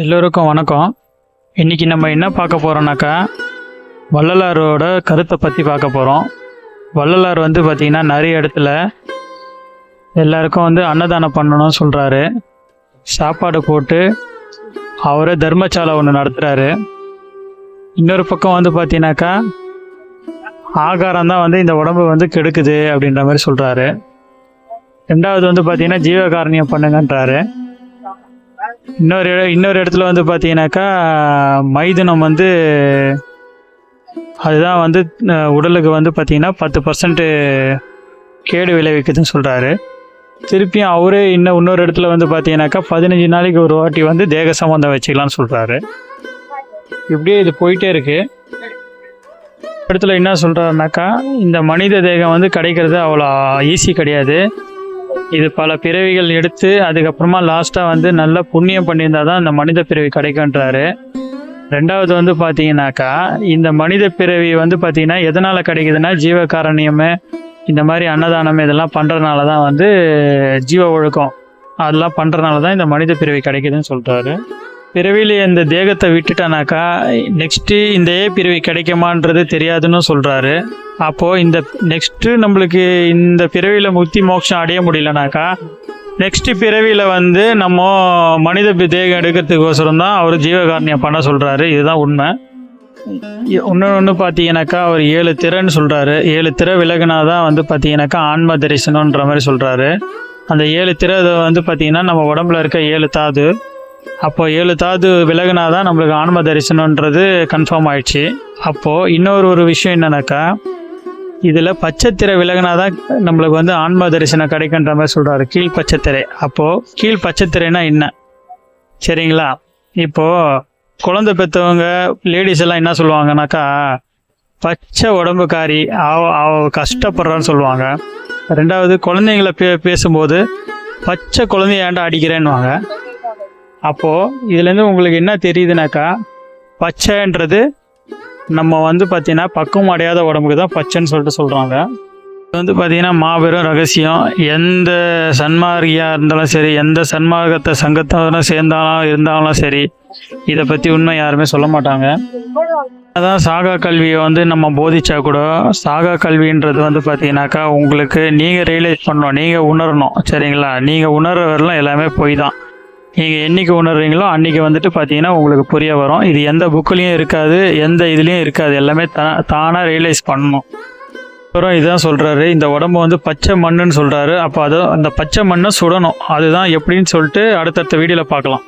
எல்லோருக்கும் வணக்கம். இன்றைக்கி நம்ம என்ன பார்க்க போகிறோம்னாக்கா, வள்ளலாரோட கருத்தை பற்றி பார்க்க போகிறோம். வள்ளலார் பார்த்திங்கன்னா நிறைய இடத்துல எல்லாருக்கும் அன்னதானம் பண்ணணும்னு சொல்கிறாரு. சாப்பாடு போட்டு அவரே தர்மசாலை ஒன்று நடத்துகிறாரு. இன்னொரு பக்கம் பார்த்தீங்கன்னாக்கா, ஆகாரம் தான் இந்த உடம்பு கெடுக்குது அப்படின்ற மாதிரி சொல்கிறாரு. ரெண்டாவது பார்த்தீங்கன்னா ஜீவகாரணியம் பண்ணுங்கன்றாரு. இன்னொரு இடத்துல பார்த்தீங்கன்னாக்கா, மைதுனம் அதுதான் உடலுக்கு பார்த்தீங்கன்னா 10% கேடு விளைவிக்குதுன்னு சொல்கிறாரு. திருப்பியும் அவரே இன்னொரு இடத்துல பார்த்தீங்கன்னாக்கா 15 நாளைக்கு ஒரு வாட்டி தேக சம்பந்தம் வச்சுக்கலான்னு சொல்கிறாரு. இப்படியே இது போயிட்டே இருக்கு. இடத்துல என்ன சொல்கிறாருனாக்கா, இந்த மனித தேகம் கிடைக்கிறது அவ்வளோ ஈஸி கிடையாது. இது பல பிறவிகள் எடுத்து அதுக்கப்புறமா லாஸ்ட்டாக நல்ல புண்ணியம் பண்ணியிருந்தால் தான் இந்த மனித பிறவி கிடைக்குன்றாரு. ரெண்டாவது பார்த்தீங்கன்னாக்கா, இந்த மனித பிறவி பார்த்தீங்கன்னா எதனால் கிடைக்குதுன்னா, ஜீவகாரணியமே இந்த மாதிரி அன்னதானம் இதெல்லாம் பண்ணுறதுனால தான் ஜீவ ஒழுக்கம் அதெல்லாம் பண்ணுறதுனால தான் இந்த மனித பிறவி கிடைக்குதுன்னு சொல்கிறாரு. பிறவியில் இந்த தேகத்தை விட்டுட்டானாக்கா நெக்ஸ்ட்டு இந்த பிறவி கிடைக்குமான்றது தெரியாதுன்னு சொல்கிறாரு. அப்போது இந்த நெக்ஸ்ட்டு நம்மளுக்கு இந்த பிறவியில் முக்தி மோட்சம் அடைய முடியலனாக்கா, நெக்ஸ்ட்டு பிறவியில் நம்ம மனித தேகம் எடுக்கிறதுக்கோசரம் தான் அவர் ஜீவகாரணியம் பண்ண சொல்கிறாரு. இதுதான் உண்மை. இன்னொன்று பார்த்தீங்கன்னாக்கா, அவர் 7 திறன்னு சொல்கிறாரு. 7 திரை விலகுனா தான் பார்த்தீங்கன்னாக்கா ஆன்ம தரிசனன்ற மாதிரி சொல்கிறாரு. அந்த 7 திரை பார்த்தீங்கன்னா நம்ம உடம்புல இருக்க 7 தாது. அப்போது 7 தாது விலகுனா தான் நம்மளுக்கு ஆன்ம தரிசனன்றது கன்ஃபார்ம் ஆயிடுச்சு. அப்போது இன்னொரு விஷயம் என்னன்னாக்கா, இதில் பச்சைத்திரை விலகுனா தான் நம்மளுக்கு ஆன்ம தரிசனம் கிடைக்குன்ற மாதிரி சொல்கிறாரு. கீழ் பச்சைத்திரை. அப்போது கீழ் பச்சைத்திரைனா என்ன, சரிங்களா? இப்போது குழந்தை பெற்றவங்க லேடிஸ் எல்லாம் என்ன சொல்லுவாங்கனாக்கா, பச்சை உடம்புக்காரி அவ கஷ்டப்படுறான்னு சொல்லுவாங்க. ரெண்டாவது குழந்தைங்கள பேசும்போது பச்சை குழந்தைய ஏன்டா அடிக்கிறேன்னுவாங்க. அப்போது இதுலேருந்து உங்களுக்கு என்ன தெரியுதுனாக்கா, பச்சைன்றது நம்ம பார்த்தீங்கன்னா பக்குவம் அடையாத உடம்புக்கு தான் பச்சைன்னு சொல்கிறாங்க. இது பார்த்தீங்கன்னா மாபெரும் ரகசியம். எந்த சன்மார்கியாக இருந்தாலும் சரி, எந்த சன்மார்க்கத்தை சங்கத்தோட இருந்தாலும் சரி, இதை பற்றி உண்மை யாருமே சொல்ல மாட்டாங்க. அதான் சாகா கல்வியை நம்ம போதிச்சா கூட, சாகா கல்வின்றது பார்த்தீங்கன்னாக்கா, உங்களுக்கு நீங்கள் ரியலைஸ் பண்ணணும், நீங்கள் உணரணும், சரிங்களா? நீங்கள் உணர்றவரெல்லாம் எல்லாமே போய் தான். நீங்கள் என்றைக்கு உணர்றீங்களோ அன்றைக்கி பார்த்தீங்கன்னா உங்களுக்கு புரிய வரும். இது எந்த புக்குலேயும் இருக்காது, எந்த இதுலேயும் இருக்காது. எல்லாமே தானாக ரியலைஸ் பண்ணணும். அப்புறம் இதுதான் சொல்கிறாரு, இந்த உடம்பு பச்சை மண்ணுன்னு சொல்கிறாரு. அப்போ அந்த பச்சை மண்ணை சுடணும். அதுதான் எப்படின்னு சொல்லிட்டு அடுத்தடுத்த வீடியோவில் பார்க்கலாம்.